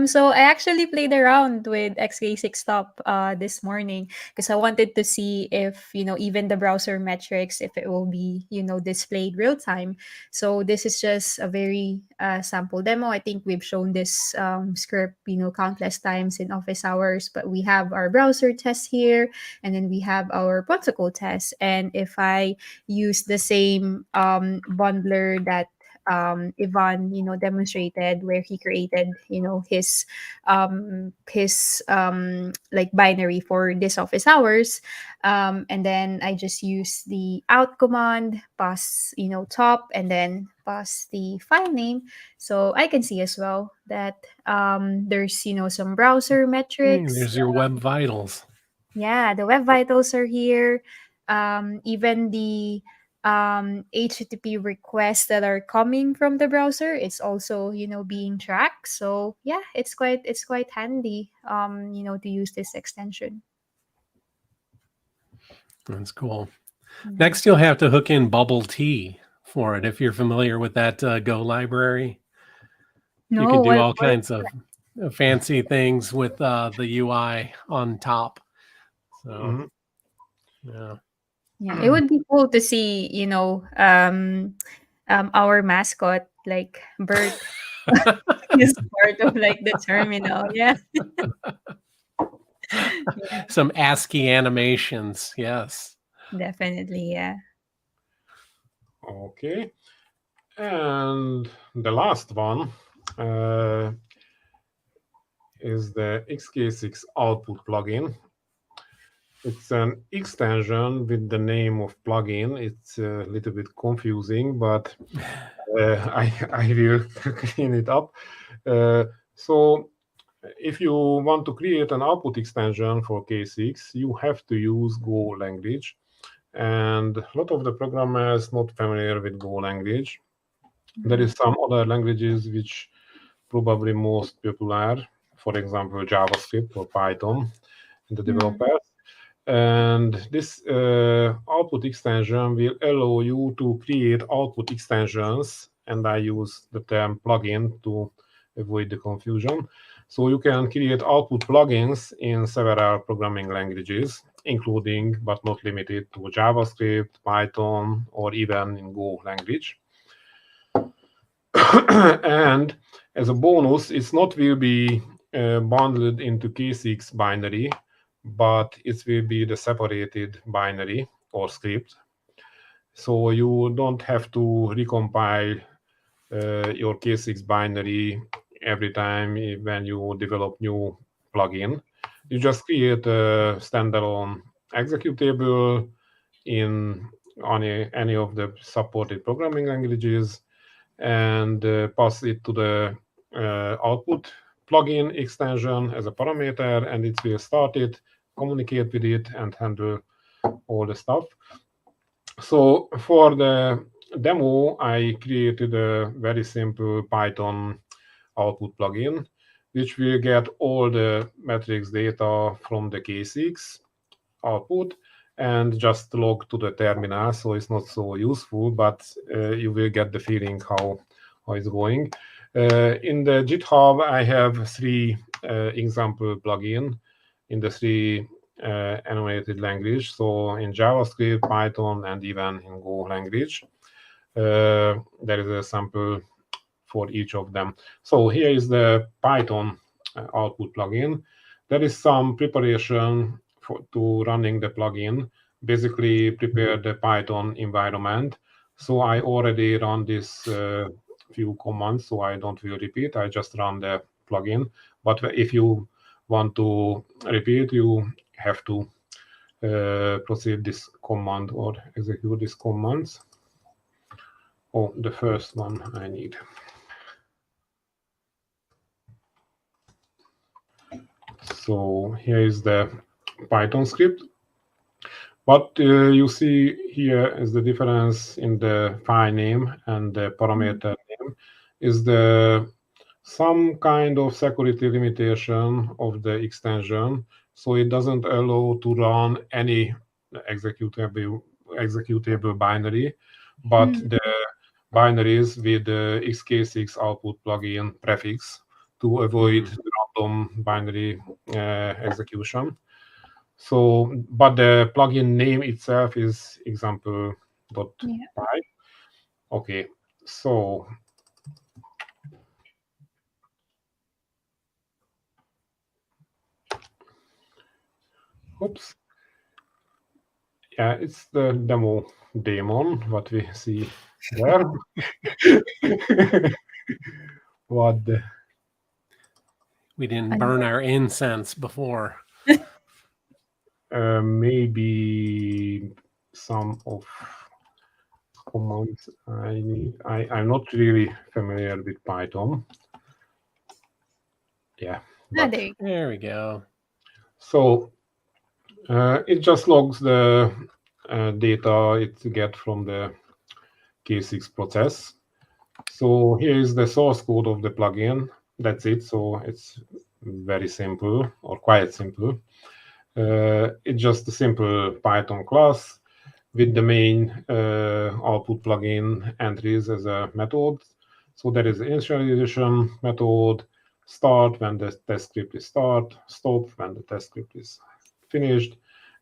So I actually played around with XK6 Top this morning because I wanted to see if, even the browser metrics, if it will be, displayed real time. So this is just a very sample demo. I think we've shown this script, countless times in office hours, but we have our browser test here, and then we have our protocol test. And if I use the same bundler that Ivan, demonstrated, where he created, his like binary for this office hours, and then I just use the out command, pass, top, and then pass the file name, so I can see as well that there's, some browser metrics. There's your web vitals. Yeah, the web vitals are here. Even the HTTP requests that are coming from the browser, it's also, being tracked. So yeah, it's quite handy, to use this extension. That's cool. Next, you'll have to hook in Bubble Tea for it if you're familiar with that Go library. No, you can do all kinds of fancy things with the UI on top. So yeah, it would be cool to see, our mascot, like Bert, is part of like the terminal. Yeah. Some ASCII animations. Yes. Definitely, yeah. Okay. And the last one is the XK6 output plugin. It's an extension with the name of plugin. It's a little bit confusing, but I will clean it up. So if you want to create an output extension for K6, you have to use Go language. And a lot of the programmers not familiar with Go language. There is some other languages which probably most popular, for example, JavaScript or Python in the developers. And this output extension will allow you to create output extensions, and I use the term plugin to avoid the confusion. So you can create output plugins in several programming languages, including but not limited to JavaScript, Python, or even in Go language. And as a bonus, it's not will be bundled into K6 binary, but it will be the separated binary or script. So you don't have to recompile your K6 binary every time when you develop new plugin. You just create a standalone executable in any of the supported programming languages and pass it to the output plugin extension as a parameter, and it will start it, communicate with it, and handle all the stuff. So for the demo, I created a very simple Python output plugin, which will get all the metrics data from the K6 output and just log to the terminal. So it's not so useful, but you will get the feeling how it's going. In the GitHub, I have 3 example plugin in the 3 enumerated language. So in JavaScript, Python, and even in Go language. There is a sample for each of them. So here is the Python output plugin. There is some preparation to running the plugin, basically prepare the Python environment. So I already run this few commands, so I don't will repeat. I just run the plugin. But if you want to repeat, you have to proceed this command or execute these commands. Oh, the first one I need. So here is the Python script. What you see here is the difference in the file name and the parameter name is the some kind of security limitation of the extension. So it doesn't allow to run any executable binary, but the binaries with the xk6 output plugin prefix to avoid random binary execution. So, but the plugin name itself is example.py. Okay, so oops. Yeah, it's the demo daemon, what we see there. What the... We didn't burn our incense before. Maybe some of commands I need. I'm not really familiar with Python. Yeah. There we go. So it just logs the data it gets from the K6 process. So here is the source code of the plugin. That's it. So it's very simple or quite simple. It's just a simple Python class with the main output plugin entries as a method. So there is initialization method, start when the test script is start, stop when the test script is finished,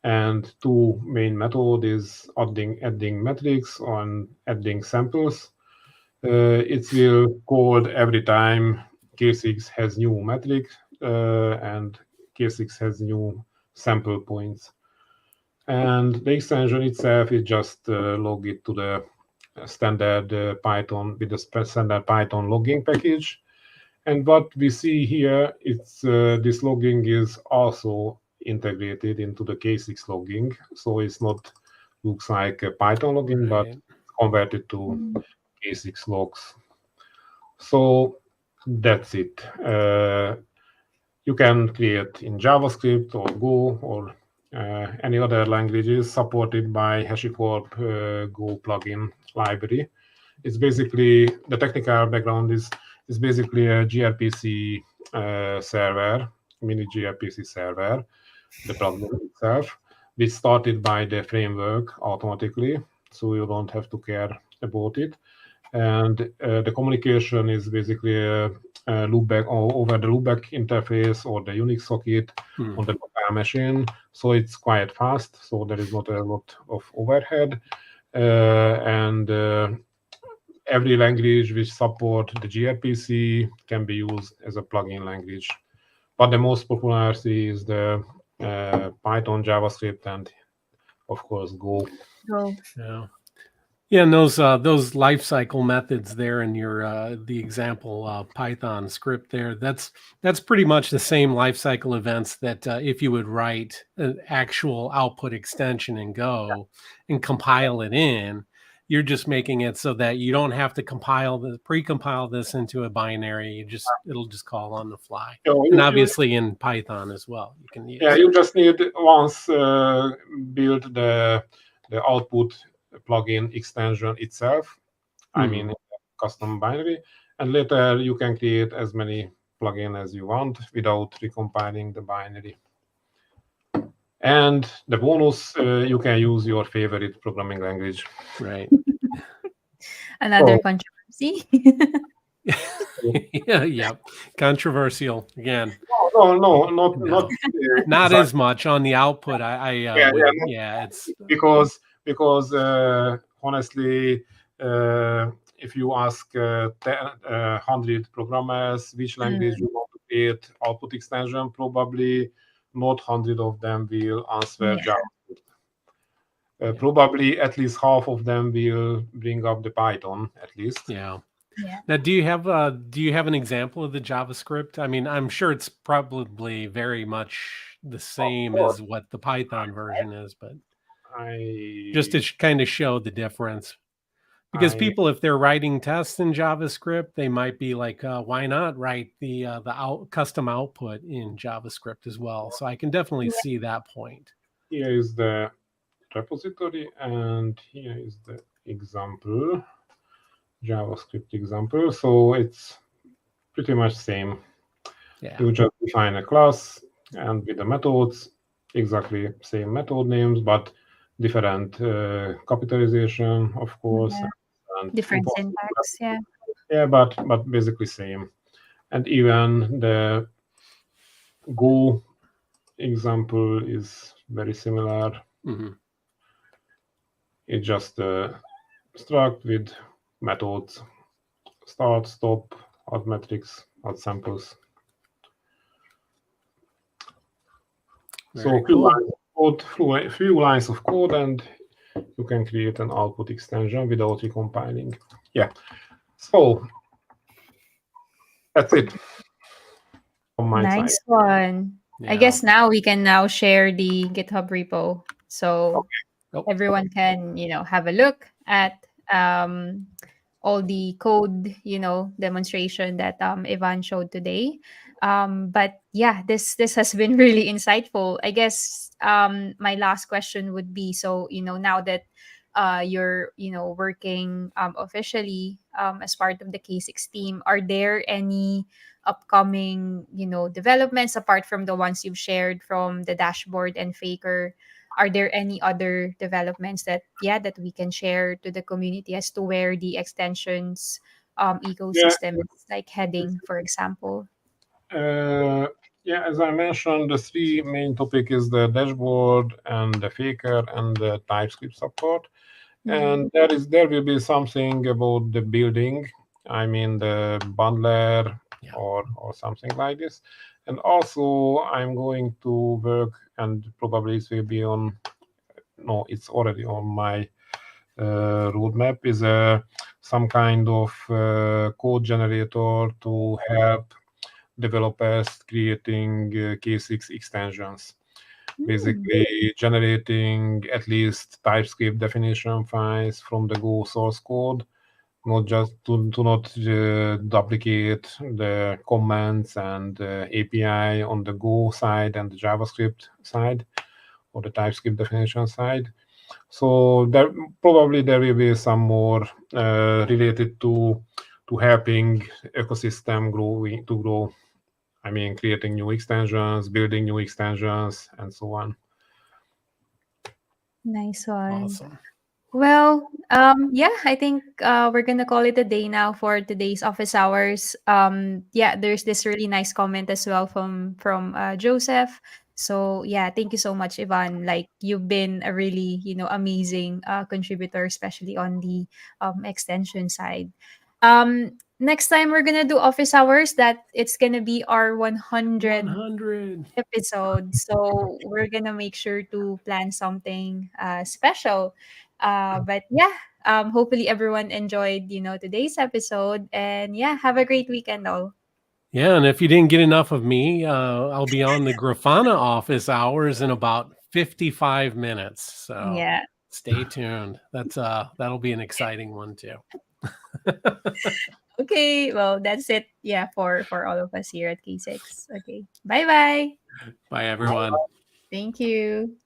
and 2 main method is adding metrics and adding samples. It will called every time K6 has new metric and K6 has new sample points. And the extension itself is just log it to the standard Python with the standard Python logging package. And what we see here, it's this logging is also integrated into the K6 logging. So it's not looks like a Python logging, but converted to K6 logs. So that's it. You can create in JavaScript or Go or any other languages supported by HashiCorp Go plugin library. It's basically, the technical background is basically a gRPC server, mini gRPC server, the plugin itself. which started by the framework automatically, so you don't have to care about it. And the communication is basically a loopback over the loopback interface or the Unix socket on the local machine. So it's quite fast. So there is not a lot of overhead. And every language which support the gRPC can be used as a plugin language. But the most popularity is the Python, JavaScript, and of course Go. Yeah, and those lifecycle methods there in your the example Python script there, that's pretty much the same lifecycle events that if you would write an actual output extension in Go and compile it in, you're just making it so that you don't have to pre-compile this into a binary. It'll just call on the fly. And obviously in Python as well, you can use. Yeah, you just need once build the output plugin extension itself. I mean, custom binary, and later you can create as many plugin as you want without recompiling the binary. And the bonus, you can use your favorite programming language. Right. Another controversy. Yeah. Controversial again. No, not as much on the output. It's because honestly, if you ask 100 programmers which language you want to create output extension, probably not 100 of them will answer JavaScript. Probably at least half of them will bring up the Python at least. Yeah. Now, do you have an example of the JavaScript? I mean, I'm sure it's probably very much the same as what the Python version is, but just to kind of show the difference. Because people, if they're writing tests in JavaScript, they might be like, why not write the custom output in JavaScript as well? So I can definitely see that point. Here is the repository, and here is the example. JavaScript example. So it's pretty much same. Yeah. You just define a class and with the methods, exactly same method names, but different capitalization, of course. And different syntax, Yeah, but basically same. And even the Go example is very similar. It's just a struct with methods, start, stop, add metrics, add samples. So few lines of code, and you can create an output extension without recompiling. Yeah. So that's it on my side. Nice one. I guess now we can share the GitHub repo, so everyone can have a look at all the code demonstration that Ivan showed today. But yeah, this has been really insightful. I guess my last question would be, so now that you're working officially as part of the K6 team, are there any upcoming developments apart from the ones you've shared from the dashboard and Faker? Are there any other developments that we can share to the community as to where the extensions ecosystem is like heading, for example? As I mentioned, the three main topic is the dashboard and the Faker and the TypeScript support. And there will be something about the building. I mean the bundler or something like this. And also I'm going to work, and probably it will be it's already on my roadmap, is some kind of code generator to help developers creating K6 extensions. Basically generating at least TypeScript definition files from the Go source code, not just to not duplicate the comments and API on the Go side and the JavaScript side or the TypeScript definition side. So there will be some more related to helping ecosystem grow. I mean, creating new extensions, building new extensions, and so on. Nice one. Awesome. Well, yeah, I think we're gonna call it a day now for today's office hours. Yeah, there's this really nice comment as well from Joseph. So yeah, thank you so much, Ivan. Like you've been a really amazing contributor, especially on the extension side. Next time we're gonna do office hours. That it's gonna be our 100 100. episode. So we're gonna make sure to plan something special. But yeah, hopefully everyone enjoyed, today's episode. And yeah, have a great weekend all. Yeah, and if you didn't get enough of me, I'll be on the Grafana office hours in about 55 minutes. So Yeah. stay tuned. That'll be an exciting one too. Okay. Well, that's it. Yeah, for all of us here at K6. Okay. Bye bye. Bye everyone. Thank you.